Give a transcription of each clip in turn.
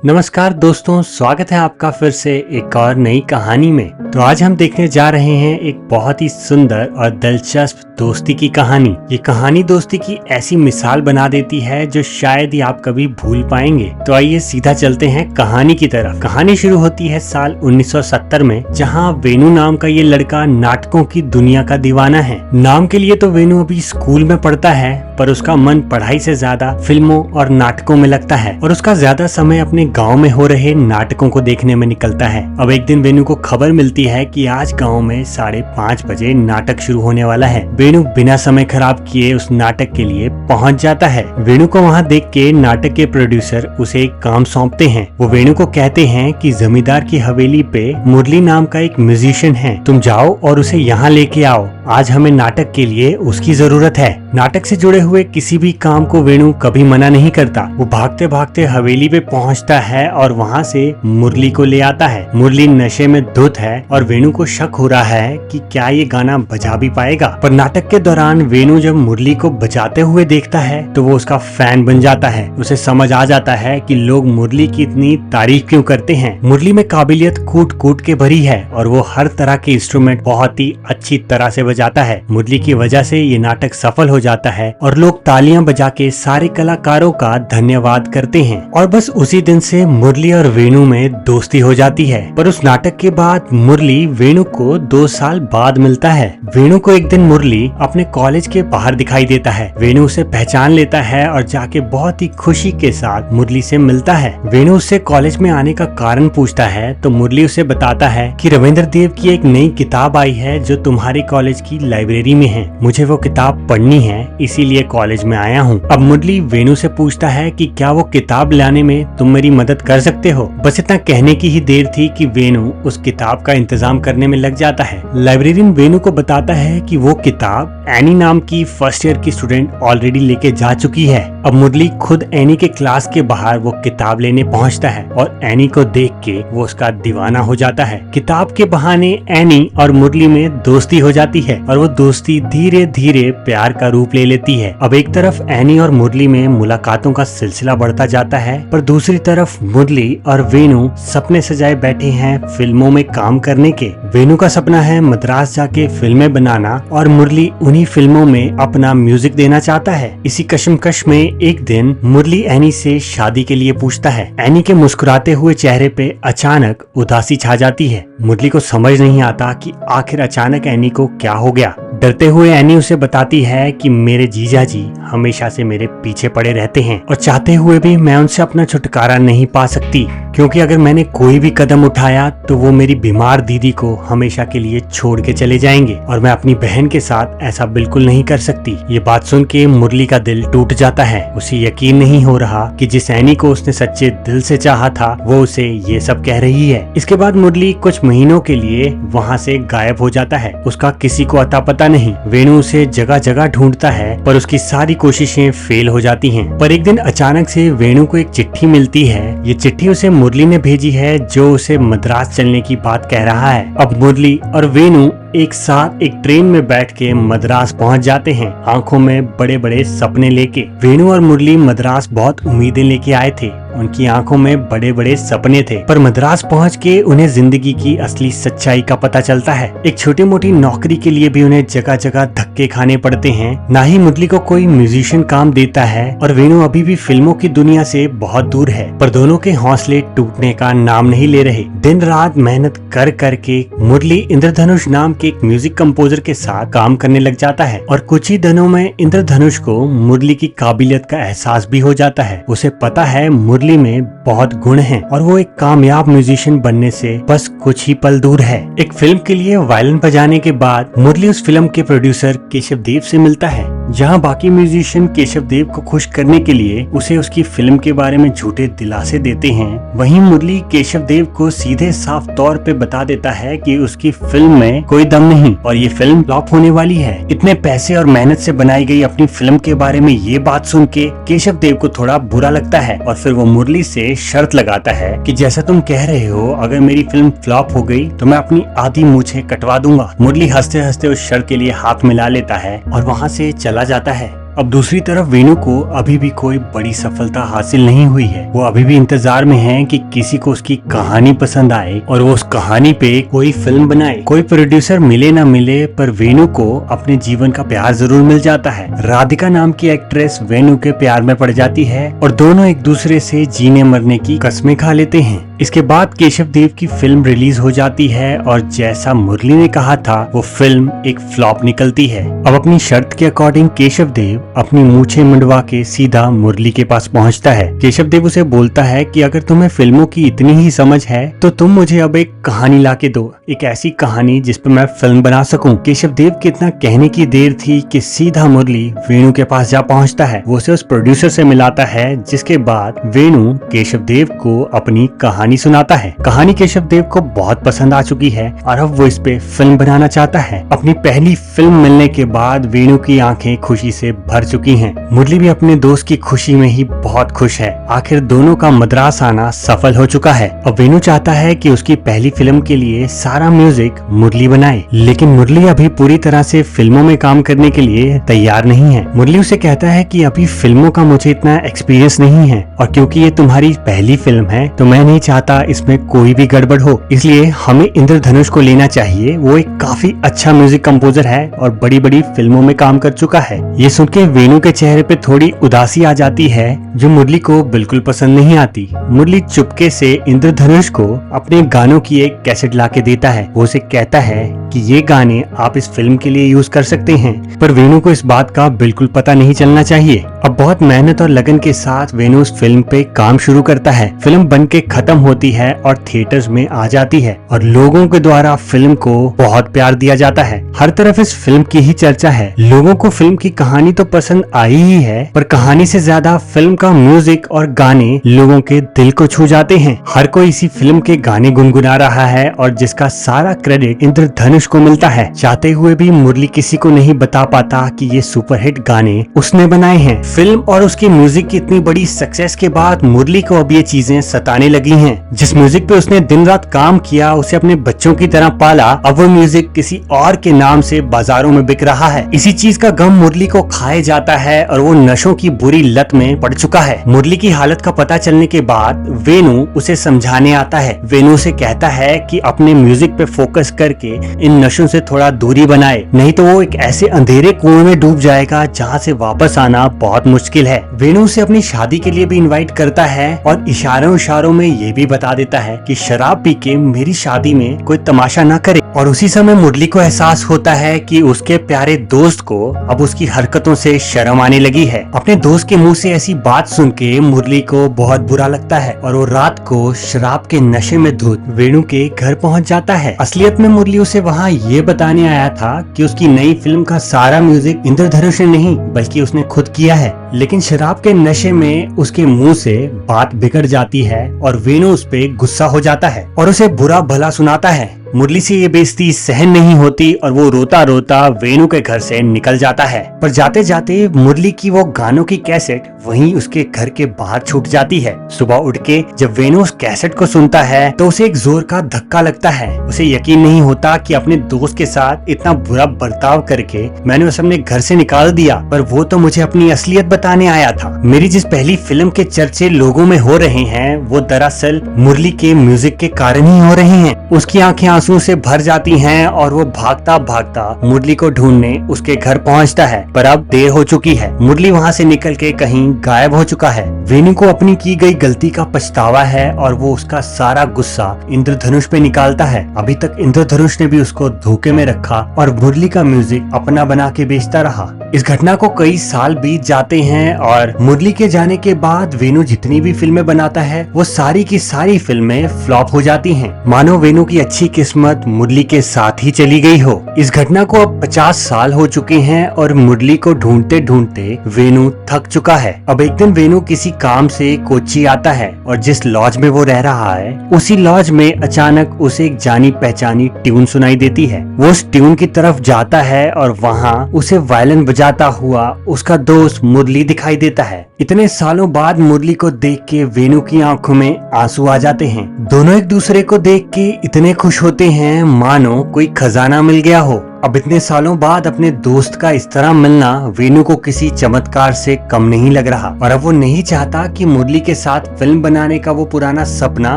नमस्कार दोस्तों, स्वागत है आपका फिर से एक और नई कहानी में। तो आज हम देखने जा रहे हैं एक बहुत ही सुंदर और दिलचस्प दोस्ती की कहानी। ये कहानी दोस्ती की ऐसी मिसाल बना देती है जो शायद ही आप कभी भूल पाएंगे। तो आइए सीधा चलते हैं कहानी की तरफ। कहानी शुरू होती है साल 1970 में, जहां वेणु नाम का ये लड़का नाटकों की दुनिया का दीवाना है। नाम के लिए तो वेणु अभी स्कूल में पढ़ता है, पर उसका मन पढ़ाई से ज्यादा फिल्मों और नाटकों में लगता है और उसका ज्यादा समय अपने गांव में हो रहे नाटकों को देखने में निकलता है। अब एक दिन वेणु को खबर मिलती है कि आज गांव में 5:30 बजे नाटक शुरू होने वाला है। वेणु बिना समय खराब किए उस नाटक के लिए पहुंच जाता है। वेणु को वहां देख के नाटक के प्रोड्यूसर उसे एक काम सौंपते हैं। वो वेणु को कहते हैं कि जमींदार की हवेली पे मुरली नाम का एक म्यूजिशियन है, तुम जाओ और उसे यहाँ लेके आओ। आज हमें नाटक के लिए उसकी जरूरत है। नाटक से जुड़े हुए किसी भी काम को वेणु कभी मना नहीं करता। वो भागते भागते हवेली पे पहुंचता है और वहां से मुरली को ले आता है। मुरली नशे में धुत है और वेणु को शक हो रहा है कि क्या ये गाना बजा भी पाएगा। पर नाटक के दौरान वेणु जब मुरली को बजाते हुए देखता है तो वो उसका फैन बन जाता है। उसे समझ आ जाता है कि लोग मुरली की इतनी तारीफ क्यों करते हैं। मुरली में काबिलियत कूट कूट के भरी है और वो हर तरह के इंस्ट्रूमेंट बहुत ही अच्छी तरह से बजाता है। मुरली की वजह से ये नाटक सफल हो जाता है और लोग तालियां बजा के सारे कलाकारों का धन्यवाद करते हैं। और बस उसी दिन से मुरली और वेणु में दोस्ती हो जाती है। पर उस नाटक के बाद मुरली वेणु को 2 साल बाद मिलता है। वेणु को एक दिन मुरली अपने कॉलेज के बाहर दिखाई देता है। वेणु उसे पहचान लेता है और जाके बहुत ही खुशी के साथ मुरली से मिलता है। वेणु उससे कॉलेज में आने का कारण पूछता है तो मुरली उसे बताता है कि रविंद्र देव की एक नई किताब आई है जो तुम्हारे कॉलेज की लाइब्रेरी में है। मुझे वो किताब पढ़नी है, इसीलिए कॉलेज में आया हूँ। अब मुरली वेणु से पूछता है कि क्या वो किताब लाने में तुम मेरी मदद कर सकते हो। बस इतना कहने की ही देर थी कि वेणु उस किताब का इंतजाम करने में लग जाता है। लाइब्रेरियन वेणु को बताता है कि वो किताब एनी नाम की फर्स्ट ईयर की स्टूडेंट ऑलरेडी लेके जा चुकी है। अब मुरली खुद एनी के क्लास के बाहर वो किताब लेने पहुंचता है और एनी को देख के वो उसका दीवाना हो जाता है। किताब के बहाने एनी और मुरली में दोस्ती हो जाती है और वो दोस्ती धीरे धीरे प्यार का रूप ले लेती है। अब एक तरफ एनी और मुरली में मुलाकातों का सिलसिला बढ़ता जाता है, पर दूसरी तरफ मुरली और वेणु सपने सजाए बैठे हैं फिल्मों में काम करने के। वेणु का सपना है मद्रास जाके फिल्में बनाना और मुरली उन्हीं फिल्मों में अपना म्यूजिक देना चाहता है। इसी कशमकश में एक दिन मुरली एनी से शादी के लिए पूछता है। एनी के मुस्कुराते हुए चेहरे पे अचानक उदासी छा जाती है। मुरली को समझ नहीं आता कि आखिर अचानक एनी को क्या हो गया। डरते हुए एनी उसे बताती है कि मेरे जीजा जी हमेशा से मेरे पीछे पड़े रहते हैं और चाहते हुए भी मैं उनसे अपना छुटकारा नहीं पा सकती, क्योंकि अगर मैंने कोई भी कदम उठाया तो वो मेरी बीमार दीदी को हमेशा के लिए छोड़ के चले जाएंगे और मैं अपनी बहन के साथ ऐसा बिल्कुल नहीं कर सकती। ये बात सुन के मुरली का दिल टूट जाता है। उसे यकीन नहीं हो रहा कि जिस एनी को उसने सच्चे दिल से चाहा था वो उसे ये सब कह रही है। इसके बाद मुरली कुछ महीनों के लिए वहाँ से गायब हो जाता है। उसका किसी को अता पता नहीं। वेणु उसे जगह जगह ढूंढता है पर उसकी सारी कोशिशें फेल हो जाती हैं। पर एक दिन अचानक से वेणु को एक चिट्ठी मिलती है। ये चिट्ठी उसे मुरली ने भेजी है जो उसे मद्रास चलने की बात कह रहा है। अब मुरली और वेणु एक साथ एक ट्रेन में बैठ के मद्रास पहुंच जाते हैं, आंखों में बड़े बड़े सपने लेके। वेणु और मुरली मद्रास बहुत उम्मीदें लेके आए थे। उनकी आंखों में बड़े बड़े सपने थे, पर मद्रास पहुंच के उन्हें जिंदगी की असली सच्चाई का पता चलता है। एक छोटी मोटी नौकरी के लिए भी उन्हें जगह जगह धक्के खाने पड़ते हैं। ना ही मुरली को कोई म्यूजिशियन काम देता है और वेणु अभी भी फिल्मों की दुनिया से बहुत दूर है। पर दोनों के हौसले टूटने का नाम नहीं ले रहे। दिन रात मेहनत कर करके मुरली इंद्रधनुष नाम के एक म्यूजिक कंपोजर के साथ काम करने लग जाता है और कुछ ही दिनों में इंद्रधनुष को मुरली की काबिलियत का एहसास भी हो जाता है। उसे पता है मुरली में बहुत गुण हैं और वो एक कामयाब म्यूजिशियन बनने से बस कुछ ही पल दूर है। एक फिल्म के लिए वायलिन बजाने के बाद मुरली उस फिल्म के प्रोड्यूसर केशव देव से मिलता है। जहां बाकी म्यूजिशियन केशव देव को खुश करने के लिए उसे उसकी फिल्म के बारे में झूठे दिलासे देते हैं, वहीं मुरली केशव देव को सीधे साफ तौर पे बता देता है कि उसकी फिल्म में कोई दम नहीं और ये फिल्म फ्लॉप होने वाली है। इतने पैसे और मेहनत से बनाई गई अपनी फिल्म के बारे में ये बात सुन के केशव देव को थोड़ा बुरा लगता है और फिर वो मुरली से शर्त लगाता है कि जैसा तुम कह रहे हो, अगर मेरी फिल्म फ्लॉप हो गई तो मैं अपनी आधी मूछें कटवा दूंगा। मुरली हंसते हंसते उस शर्त के लिए हाथ मिला लेता है और वहाँ से चला जाता है। अब दूसरी तरफ वेणु को अभी भी कोई बड़ी सफलता हासिल नहीं हुई है। वो अभी भी इंतजार में है कि किसी को उसकी कहानी पसंद आए और वो उस कहानी पे कोई फिल्म बनाए। कोई प्रोड्यूसर मिले ना मिले, पर वेणु को अपने जीवन का प्यार जरूर मिल जाता है। राधिका नाम की एक्ट्रेस वेणु के प्यार में पड़ जाती है और दोनों एक दूसरे से जीने मरने की कस्में खा लेते हैं। इसके बाद केशव देव की फिल्म रिलीज हो जाती है और जैसा मुरली ने कहा था, वो फिल्म एक फ्लॉप निकलती है। अब अपनी शर्त के अकॉर्डिंग केशव देव अपनी मूछें मुंडवा के सीधा मुरली के पास पहुंचता है। केशव देव उसे बोलता है कि अगर तुम्हें फिल्मों की इतनी ही समझ है तो तुम मुझे अब एक कहानी ला के दो, एक ऐसी कहानी जिस पर मैं फिल्म बना सकूं। केशव देव की इतना कहने की देर थी कि सीधा मुरली वेणु के पास जा पहुंचता है। वो उसे उस प्रोड्यूसर से मिलाता है, जिसके बाद वेणु केशव देव को अपनी कहानी सुनाता है। कहानी केशव देव को बहुत पसंद आ चुकी है और अब वो इस पे फिल्म बनाना चाहता है। अपनी पहली फिल्म मिलने के बाद वेणु की आंखें खुशी से भर चुकी हैं। मुरली भी अपने दोस्त की खुशी में ही बहुत खुश है। आखिर दोनों का मद्रास आना सफल हो चुका है। अब वेणु चाहता है कि उसकी पहली फिल्म के लिए सारा म्यूजिक मुरली बनाए, लेकिन मुरली अभी पूरी तरह से फिल्मों में काम करने के लिए तैयार नहीं है। मुरली उसे कहता है कि अभी फिल्मों का मुझे इतना एक्सपीरियंस नहीं है और क्योंकि ये तुम्हारी पहली फिल्म है तो मैं नहीं चाहता इसमें कोई भी गड़बड़ हो, इसलिए हमें इंद्रधनुष को लेना चाहिए। वो एक काफी अच्छा म्यूजिक कंपोजर है और बड़ी बड़ी फिल्मों में काम कर चुका है। ये सुन के वेणु के चेहरे पे थोड़ी उदासी आ जाती है, जो मुरली को बिल्कुल पसंद नहीं आती। मुरली चुपके से इंद्रधनुष को अपने गानों की एक कैसेट ला के देता है। वो उसे कहता है कि ये गाने आप इस फिल्म के लिए यूज कर सकते हैं, पर वेणु को इस बात का बिल्कुल पता नहीं चलना चाहिए। अब बहुत मेहनत और लगन के साथ वेणु उस फिल्म पे काम शुरू करता है। फिल्म बन के खत्म होती है और थिएटर्स में आ जाती है और लोगों के द्वारा फिल्म को बहुत प्यार दिया जाता है। हर तरफ इस फिल्म की ही चर्चा है। लोगों को फिल्म की कहानी तो पसंद आई ही है, पर कहानी से ज्यादा फिल्म का म्यूजिक और गाने लोगों के दिल को छू जाते हैं। हर कोई इसी फिल्म के गाने गुनगुना रहा है और जिसका सारा क्रेडिट इंद्रधनुष को मिलता है। चाहते हुए भी मुरली किसी को नहीं बता पाता कि ये सुपरहिट गाने उसने बनाए हैं। फिल्म और उसकी म्यूजिक की इतनी बड़ी सक्सेस के बाद मुरली को अब ये चीजें सताने लगी हैं। जिस म्यूजिक पे उसने दिन रात काम किया, उसे अपने बच्चों की तरह पाला, अब वो म्यूजिक किसी और के नाम से बाजारों में बिक रहा है। इसी चीज का गम मुरली को खाए जाता है और वो नशों की बुरी लत में पड़ चुका है। मुरली की हालत का पता चलने के बाद वेणु उसे समझाने आता है। वेणु से कहता है कि अपने म्यूजिक पे फोकस करके इन नशों से थोड़ा दूरी बनाए, नहीं तो वो एक ऐसे अंधेरे कुएं में डूब जाएगा जहाँ से वापस आना बहुत मुश्किल है। वेणु उसे अपनी शादी के लिए भी इनवाइट करता है और इशारों इशारों में ये भी बता देता है कि शराब पी के मेरी शादी में कोई तमाशा ना करे। और उसी समय मुरली को एहसास होता है कि उसके प्यारे दोस्त को अब उसकी हरकतों से शर्म आने लगी है। अपने दोस्त के मुंह से ऐसी बात सुन के मुरली को बहुत बुरा लगता है और वो रात को शराब के नशे में धुत वेणु के घर पहुंच जाता है। असलियत में मुरली उसे वहाँ ये बताने आया था कि उसकी नई फिल्म का सारा म्यूजिक इंद्रधनुष ने नहीं बल्कि उसने खुद किया है, लेकिन शराब के नशे में उसके मुंह से बात बिगड़ जाती है और वेणु उस पे गुस्सा हो जाता है और उसे बुरा भला सुनाता है। मुरली से ये बेइज्जती सहन नहीं होती और वो रोता रोता वेणु के घर से निकल जाता है। पर जाते जाते मुरली की वो गानों की कैसेट वहीं उसके घर के बाहर छूट जाती है। सुबह उठ के जब वेणु उस कैसेट को सुनता है तो उसे एक जोर का धक्का लगता है। उसे यकीन नहीं होता कि अपने दोस्त के साथ इतना बुरा बर्ताव करके मैंने उसे अपने घर से निकाल दिया, पर वो तो मुझे अपनी असलियत बताने आया था। मेरी जिस पहली फिल्म के चर्चे लोगों में हो रहे हैं वो दरअसल मुरली के म्यूजिक के कारण ही हो रहे हैं। उसकी आंखें आंसू से भर जाती हैं और वो भागता भागता मुरली को ढूंढने उसके घर पहुंचता है, पर अब देर हो चुकी है। मुरली वहां से निकल के कहीं गायब हो चुका है। वेणु को अपनी की गई गलती का पछतावा है और वो उसका सारा गुस्सा इंद्रधनुष पे निकालता है। अभी तक इंद्रधनुष ने भी उसको धोखे में रखा और मुरली का म्यूजिक अपना बना के बेचता रहा। इस घटना को कई साल बीत जाते हैं और मुरली के जाने के बाद वेणु जितनी भी फिल्में बनाता है वो सारी की सारी फिल्में फ्लॉप हो जाती हैं। मानो वेणु की अच्छी किस्मत मुरली के साथ ही चली गई हो। इस घटना को अब 50 साल हो चुके हैं और मुरली को ढूंढते ढूंढते वेणु थक चुका है। अब एक दिन वेणु किसी काम से कोच्चि आता है और जिस लॉज में वो रह रहा है उसी लॉज में अचानक उसे एक जानी पहचानी ट्यून सुनाई देती है। वो उस ट्यून की तरफ जाता है और वहाँ उसे वायलिन बजाता हुआ उसका दोस्त मुरली दिखाई देता है। इतने सालों बाद मुरली को देख के वेणु की आंखों में आंसू आ जाते हैं। दोनों एक दूसरे को देख के इतने खुश होते हैं मानो कोई खजाना मिल गया हो। अब इतने सालों बाद अपने दोस्त का इस तरह मिलना वेणु को किसी चमत्कार से कम नहीं लग रहा और अब वो नहीं चाहता कि मुरली के साथ फिल्म बनाने का वो पुराना सपना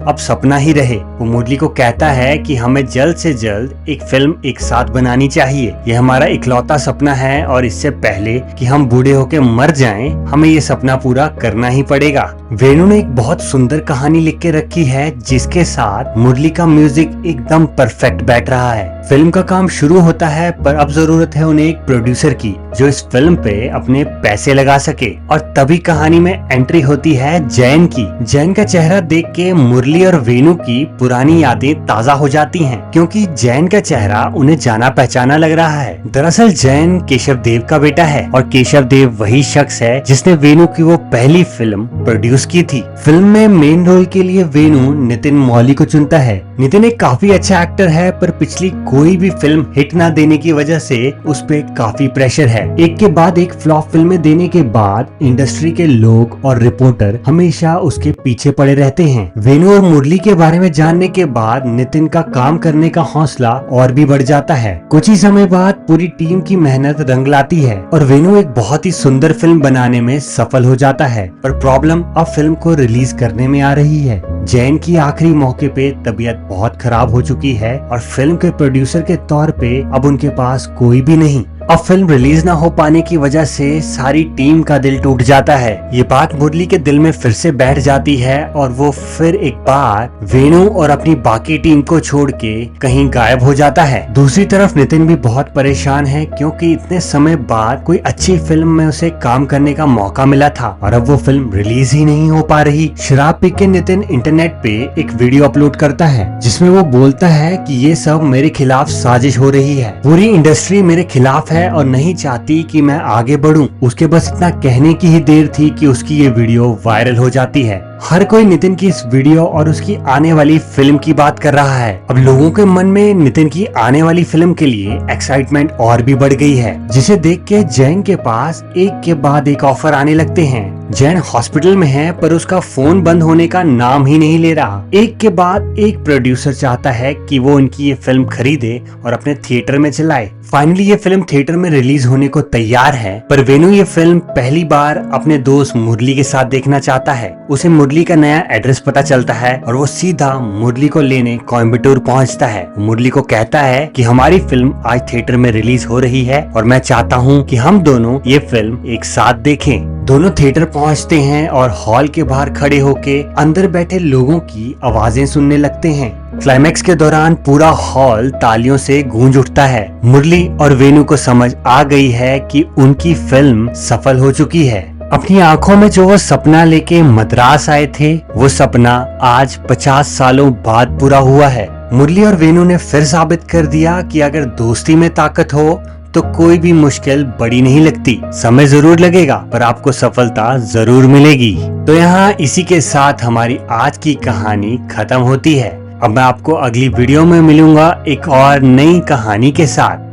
अब सपना ही रहे। वो मुरली को कहता है कि हमें जल्द से जल्द एक फिल्म एक साथ बनानी चाहिए। ये हमारा इकलौता सपना है और इससे पहले कि हम बूढ़े होके मर जाएं, हमें ये सपना पूरा करना ही पड़ेगा। वेणु ने एक बहुत सुंदर कहानी लिख के रखी है जिसके साथ मुरली का म्यूजिक एकदम परफेक्ट बैठ रहा है। फिल्म का काम शुरू होता है पर अब जरूरत है उन्हें एक प्रोड्यूसर की जो इस फिल्म पे अपने पैसे लगा सके और तभी कहानी में एंट्री होती है जैन की। जैन का चेहरा देख के मुरली और वेणु की पुरानी यादें ताजा हो जाती हैं क्योंकि जैन का चेहरा उन्हें जाना पहचाना लग रहा है। दरअसल जैन केशव देव का बेटा है और केशव देव वही शख्स है जिसने वेणु की वो पहली फिल्म प्रोड्यूस की थी। फिल्म में मेन रोल के लिए वेणु नितिन मौली को चुनता है। नितिन एक काफी अच्छा एक्टर है पर पिछली कोई भी फिल्म हिट ना देने की वजह से उस पे काफी प्रेशर है। एक के बाद एक फ्लॉप फिल्में देने के बाद इंडस्ट्री के लोग और रिपोर्टर हमेशा उसके पीछे पड़े रहते हैं। वेणु और मुरली के बारे में जानने के बाद नितिन का काम करने का हौसला और भी बढ़ जाता है। कुछ ही समय बाद पूरी टीम की मेहनत रंग लाती है और वेणु एक बहुत ही सुंदर फिल्म बनाने में सफल हो जाता है। पर प्रॉब्लम अब फिल्म को रिलीज करने में आ रही है। जैन की आखिरी मौके पे तबीयत बहुत खराब हो चुकी है और फिल्म के प्रोड्यूसर के तौर पे अब उनके पास कोई भी नहीं। अब फिल्म रिलीज ना हो पाने की वजह से सारी टीम का दिल टूट जाता है। ये बात मुरली के दिल में फिर से बैठ जाती है और वो फिर एक बार वेणु और अपनी बाकी टीम को छोड़ के कहीं गायब हो जाता है। दूसरी तरफ नितिन भी बहुत परेशान है क्योंकि इतने समय बाद कोई अच्छी फिल्म में उसे काम करने का मौका मिला था और अब वो फिल्म रिलीज ही नहीं हो पा रही। शराब पी के नितिन इंटरनेट पे एक वीडियो अपलोड करता है जिसमें वो बोलता है कि ये सब मेरे खिलाफ साजिश हो रही है, पूरी इंडस्ट्री मेरे खिलाफ है और नहीं चाहती कि मैं आगे बढ़ूं। उसके बस इतना कहने की ही देर थी कि उसकी ये वीडियो वायरल हो जाती है। हर कोई नितिन की इस वीडियो और उसकी आने वाली फिल्म की बात कर रहा है। अब लोगों के मन में नितिन की आने वाली फिल्म के लिए एक्साइटमेंट और भी बढ़ गई है, जिसे देख के जैन के पास एक के बाद एक ऑफर आने लगते हैं। जैन हॉस्पिटल में है पर उसका फोन बंद होने का नाम ही नहीं ले रहा। एक के बाद एक प्रोड्यूसर चाहता है कि वो उनकी ये फिल्म खरीदे और अपने थिएटर में चलाए। फाइनली ये फिल्म थिएटर में रिलीज होने को तैयार है पर वेणु ये फिल्म पहली बार अपने दोस्त मुरली के साथ देखना चाहता है। उसे मुरली का नया एड्रेस पता चलता है और वो सीधा मुरली को लेने कोयम्बटूर पहुंचता है। मुरली को कहता है कि हमारी फिल्म आज थिएटर में रिलीज हो रही है और मैं चाहता हूँ कि हम दोनों ये फिल्म एक साथ देखें। दोनों थिएटर पहुंचते हैं और हॉल के बाहर खड़े होके अंदर बैठे लोगों की आवाजें सुनने लगते हैं। क्लाइमैक्स के दौरान पूरा हॉल तालियों से गूंज उठता है। मुरली और वेणु को समझ आ गई है कि उनकी फिल्म सफल हो चुकी है। अपनी आंखों में जो वो सपना लेके मद्रास आए थे वो सपना आज 50 सालों बाद पूरा हुआ है। मुरली और वेणु ने फिर साबित कर दिया कि अगर दोस्ती में ताकत हो तो कोई भी मुश्किल बड़ी नहीं लगती। समय जरूर लगेगा पर आपको सफलता जरूर मिलेगी। तो यहाँ इसी के साथ हमारी आज की कहानी खत्म होती है। अब मैं आपको अगली वीडियो में मिलूंगा एक और नई कहानी के साथ।